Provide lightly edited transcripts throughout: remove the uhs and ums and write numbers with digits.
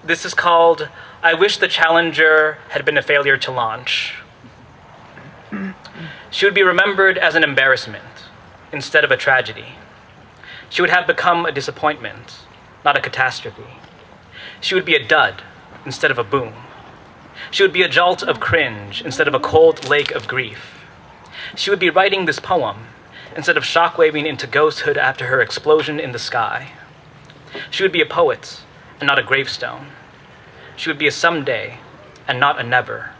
This is called I Wish the Challenger Had Been a Failure to Launch. She would be remembered as an embarrassment instead of a tragedy. She would have become a disappointment, not a catastrophe. She would be a dud instead of a boom. She would be a jolt of cringe instead of a cold lake of grief. She would be writing this poem instead of shockwaving into ghosthood after her explosion in the sky. She would be a poet and not a gravestone. She would be a someday and not a never.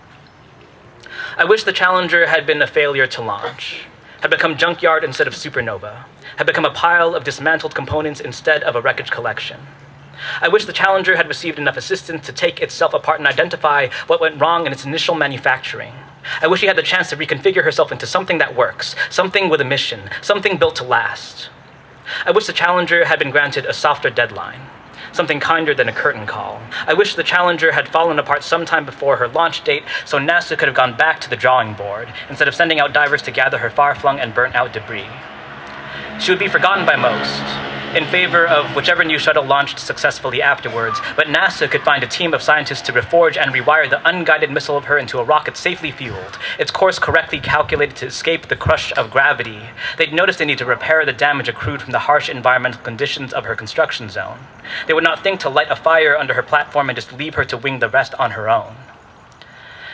I wish the Challenger had been a failure to launch, had become junkyard instead of supernova, had become a pile of dismantled components instead of a wreckage collection. I wish the Challenger had received enough assistance to take itself apart and identify what went wrong in its initial manufacturing. I wish she had the chance to reconfigure herself into something that works, something with a mission, something built to last. I wish the Challenger had been granted a softer deadline, something kinder than a curtain call. I wish the Challenger had fallen apart sometime before her launch date so NASA could have gone back to the drawing board instead of sending out divers to gather her far-flung and burnt-out debris. She would be forgotten by most, in favor of whichever new shuttle launched successfully afterwards, but NASA could find a team of scientists to reforge and rewire the unguided missile of her into a rocket safely fueled, its course correctly calculated to escape the crush of gravity. They'd notice they need to repair the damage accrued from the harsh environmental conditions of her construction zone. They would not think to light a fire under her platform and just leave her to wing the rest on her own.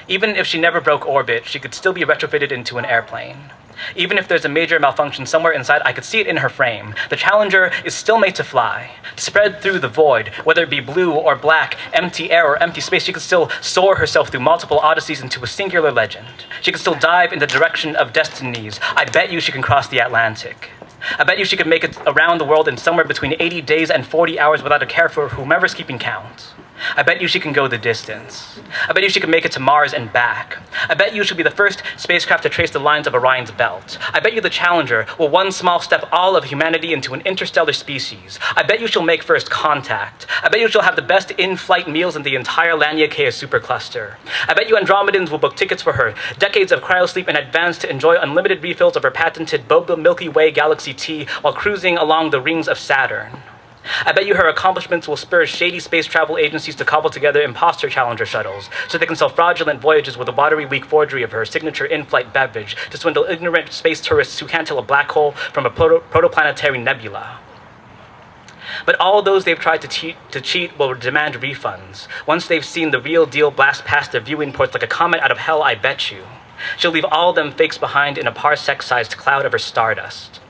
Even if she never broke orbit, she could still be retrofitted into an airplane. Even if there's a major malfunction somewhere inside, I could see it in her frame. The Challenger is still made to fly, to spread through the void, whether it be blue or black, empty air or empty space. She could still soar herself through multiple odysseys into a singular legend. She could still dive in the direction of destinies. I bet you she can cross the Atlantic. I bet you she could make it around the world in somewhere between 80 days and 40 hours without a care for whomever's keeping count. I bet you she can go the distance. I bet you she can make it to Mars and back. I bet you she'll be the first spacecraft to trace the lines of Orion's belt. I bet you the Challenger will one small step all of humanity into an interstellar species. I bet you she'll make first contact. I bet you she'll have the best in-flight meals in the entire Laniakea supercluster. I bet you Andromedans will book tickets for her, decades of cryosleep in advance to enjoy unlimited refills of her patented Boba Milky Way Galaxy tea while cruising along the rings of Saturn. I bet you her accomplishments will spur shady space travel agencies to cobble together imposter Challenger shuttles so they can sell fraudulent voyages with a watery weak forgery of her signature in-flight beverage to swindle ignorant space tourists who can't tell a black hole from a protoplanetary nebula. But all those they've tried to cheat will demand refunds. Once they've seen the real deal blast past their viewing ports like a comet out of hell, I bet you. She'll leave all them fakes behind in a parsec-sized cloud of her stardust.